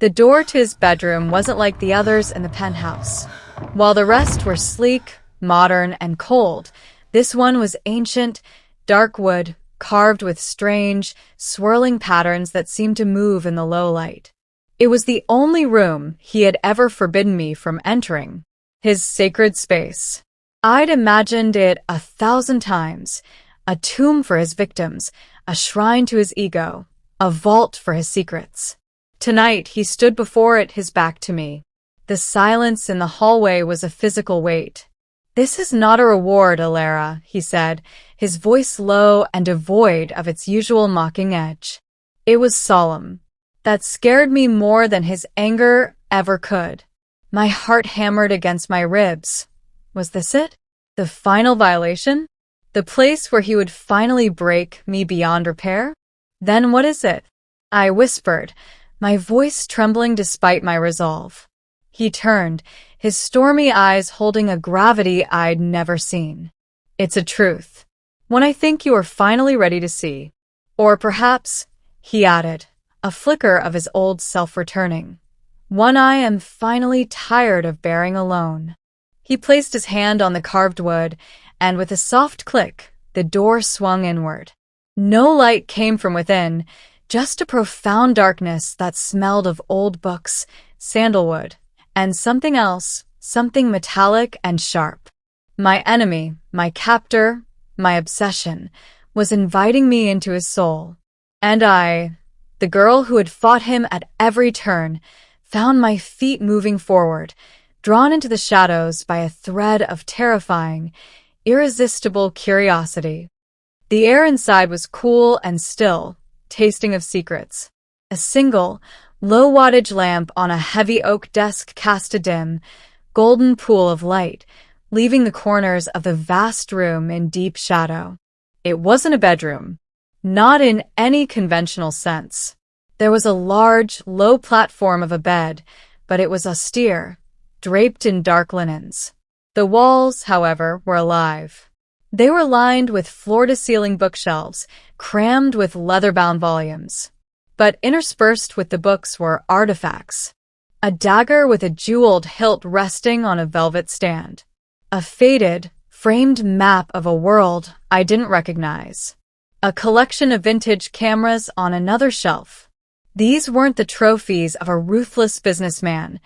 The door to his bedroom wasn't like the others in the penthouse. While the rest were sleek, modern, and cold, this one was ancient, dark wood, carved with strange, swirling patterns that seemed to move in the low light. It was the only room he had ever forbidden me from entering. His sacred space. I'd imagined it 1,000 times. A tomb for his victims, a shrine to his ego, a vault for his secrets. Tonight, he stood before it, his back to me. The silence in the hallway was a physical weight. "This is not a reward, Alara," he said, his voice low and devoid of its usual mocking edge. It was solemn. That scared me more than his anger ever could. My heart hammered against my ribs. Was this it? The final violation? The place where he would finally break me beyond repair? Then what is it? I whispered, my voice trembling despite my resolve. He turned, his stormy eyes holding a gravity I'd never seen. "It's a truth. One I think you are finally ready to see. Or perhaps," he added, a flicker of his old self returning, "one I am finally tired of bearing alone." He placed his hand on the carved wood, and with a soft click, the door swung inward. No light came from within, just a profound darkness that smelled of old books, sandalwood, and something else, something metallic and sharp. My enemy, my captor, my obsession, was inviting me into his soul. And I, the girl who had fought him at every turn, found my feet moving forward, drawn into the shadows by a thread of terrifying, irresistible curiosity. The air inside was cool and still, tasting of secrets. A single, low-wattage lamp on a heavy oak desk cast a dim, golden pool of light, leaving the corners of the vast room in deep shadow. It wasn't a bedroom. Not in any conventional sense. There was a large, low platform of a bed, but it was austere, draped in dark linens. The walls, however, were alive. They were lined with floor-to-ceiling bookshelves, crammed with leather-bound volumes. But interspersed with the books were artifacts. A dagger with a jeweled hilt resting on a velvet stand. A faded, framed map of a world I didn't recognize. A collection of vintage cameras on another shelf. These weren't the trophies of a ruthless businessman.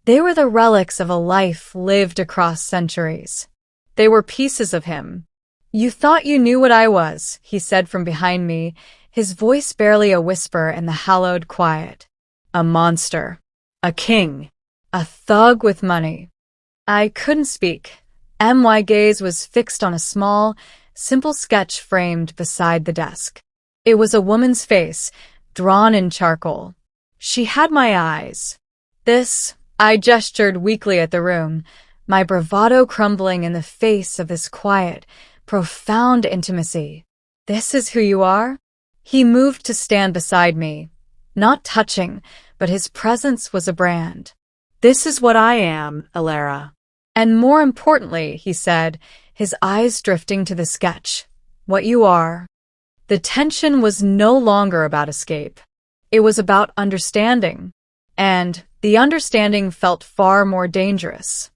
They were the relics of a life lived across centuries. They were pieces of him. "You thought you knew what I was," he said from behind me, his voice barely a whisper in the hallowed quiet. "A monster. A king. A thug with money." I couldn't speak. My gaze was fixed on a small, simple sketch framed beside the desk. It was a woman's face, drawn in charcoal. She had my eyes. I gestured weakly at the room, my bravado crumbling in the face of this quiet, profound intimacy. "This is who you are?" He moved to stand beside me, not touching, but his presence was a brand. "This is what I am, Alara. And more importantly," he said, his eyes drifting to the sketch, "what you are." The tension was no longer about escape. It was about understanding. And the understanding felt far more dangerous.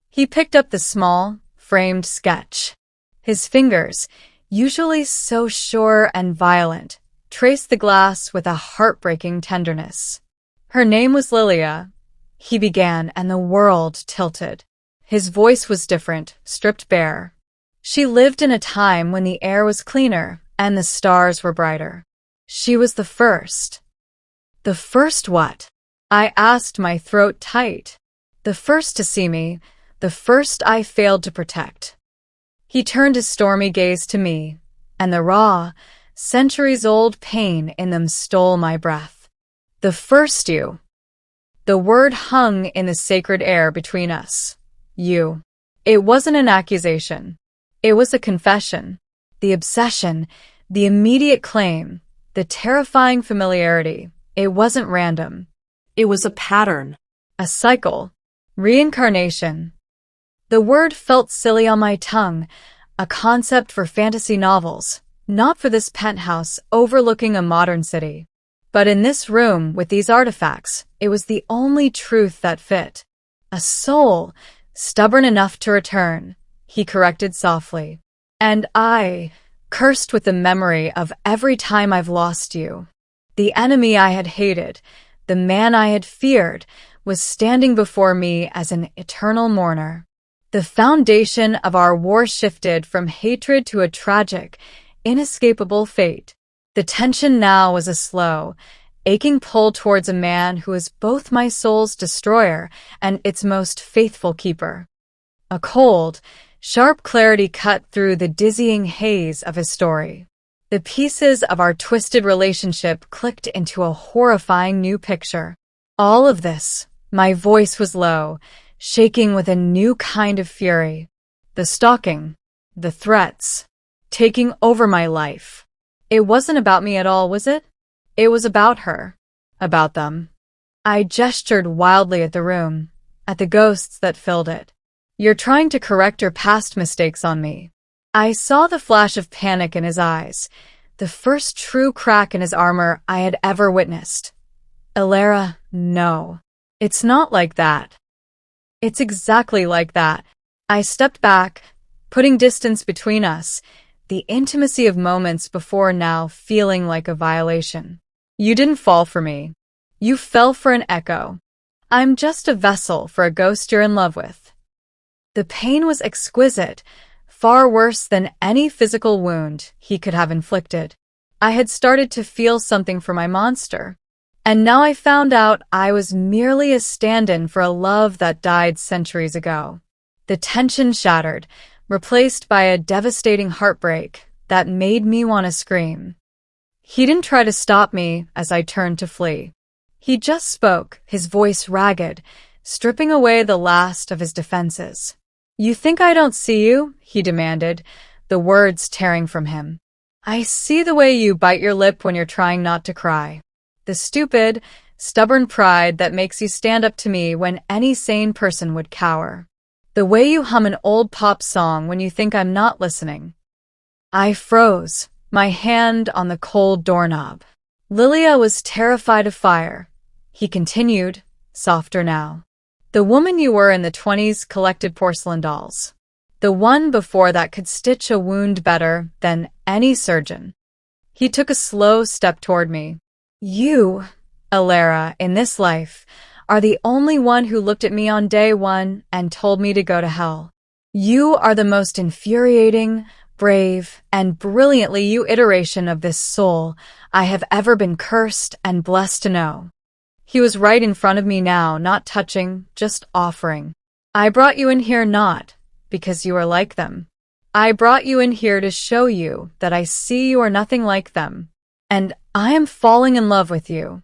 He picked up the small, framed sketch. His fingers, usually so sure and violent, traced the glass with a heartbreaking tenderness. "Her name was Lilia," he began, and the world tilted. His voice was different, stripped bare. "She lived in a time when the air was cleaner and the stars were brighter. She was the first." "The first what?" I asked, my throat tight. "The first to see me, the first I failed to protect." He turned his stormy gaze to me, and the raw, centuries-old pain in them stole my breath. "The first you." The word hung in the sacred air between us. You. It wasn't an accusation. It was a confession. The obsession, the immediate claim, the terrifying familiarity. It wasn't random. It was a pattern. A cycle. Reincarnation. The word felt silly on my tongue, a concept for fantasy novels, not for this penthouse overlooking a modern city. But in this room with these artifacts, It was the only truth that fit. A soul, stubborn enough to return, he corrected softly. And I, cursed with the memory of every time I've lost you. The enemy I had hated, the man I had feared, was standing before me as an eternal mourner. The foundation of our war shifted from hatred to a tragic, inescapable fate. The tension now was a slow, aching pull towards a man who is both my soul's destroyer and its most faithful keeper. A cold, sharp clarity cut through the dizzying haze of his story. The pieces of our twisted relationship clicked into a horrifying new picture. All of this, my voice was low, shaking with a new kind of fury. The stalking, the threats, taking over my life. It wasn't about me at all, was it? It was about her, about them. I gestured wildly at the room, at the ghosts that filled it. You're trying to correct your past mistakes on me. I saw the flash of panic in his eyes, the first true crack in his armor I had ever witnessed. Alara, no. It's not like that. It's exactly like that. I stepped back, putting distance between us, the intimacy of moments before now feeling like a violation. You didn't fall for me. You fell for an echo. I'm just a vessel for a ghost you're in love with. The pain was exquisite, far worse than any physical wound he could have inflicted. I had started to feel something for my monster. And now I found out I was merely a stand-in for a love that died centuries ago. The tension shattered, replaced by a devastating heartbreak that made me want to scream. He didn't try to stop me as I turned to flee. He just spoke, his voice ragged, stripping away the last of his defenses. You think I don't see you? He demanded, the words tearing from him. I see the way you bite your lip when you're trying not to cry. The stupid, stubborn pride that makes you stand up to me when any sane person would cower. The way you hum an old pop song when you think I'm not listening. I froze, my hand on the cold doorknob. Lilia was terrified of fire. He continued, softer now. The woman you were in the 20s collected porcelain dolls. The one before that could stitch a wound better than any surgeon. He took a slow step toward me. You, Alara, in this life, are the only one who looked at me on day one and told me to go to hell. You are the most infuriating, brave, and brilliantly you iteration of this soul I have ever been cursed and blessed to know. He was right in front of me now, not touching, just offering. I brought you in here not because you are like them. I brought you in here to show you that I see you are nothing like them. And I am falling in love with you.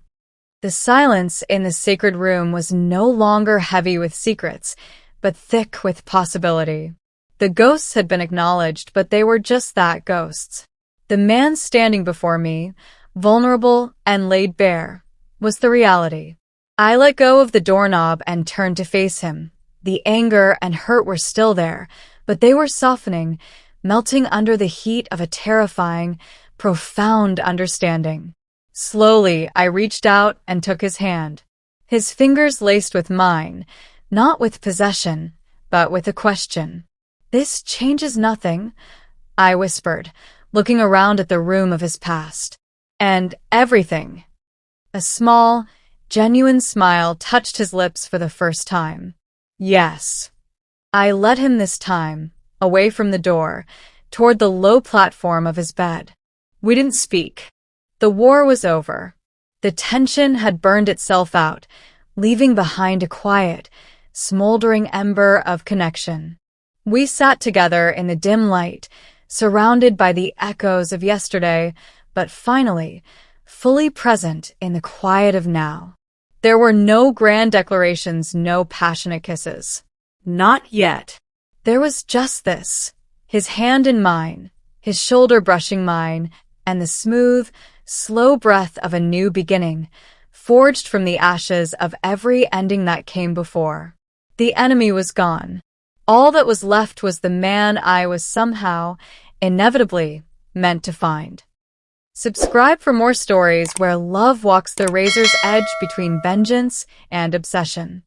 The silence in the sacred room was no longer heavy with secrets, but thick with possibility. The ghosts had been acknowledged, but they were just that, ghosts. The man standing before me, vulnerable and laid bare, was the reality. I let go of the doorknob and turned to face him. The anger and hurt were still there, but they were softening, melting under the heat of a terrifying, profound understanding. Slowly, I reached out and took his hand. His fingers laced with mine, not with possession, but with a question. This changes nothing, I whispered, looking around at the room of his past. And everything. A small, genuine smile touched his lips for the first time. Yes. I led him this time, away from the door, toward the low platform of his bed. We didn't speak. The war was over. The tension had burned itself out, leaving behind a quiet, smoldering ember of connection. We sat together in the dim light, surrounded by the echoes of yesterday, but finally, fully present in the quiet of now. There were no grand declarations, no passionate kisses. Not yet. There was just this, his hand in mine, his shoulder brushing mine, and the smooth, slow breath of a new beginning, forged from the ashes of every ending that came before. The enemy was gone. All that was left was the man I was somehow, inevitably, meant to find. Subscribe for more stories where love walks the razor's edge between vengeance and obsession.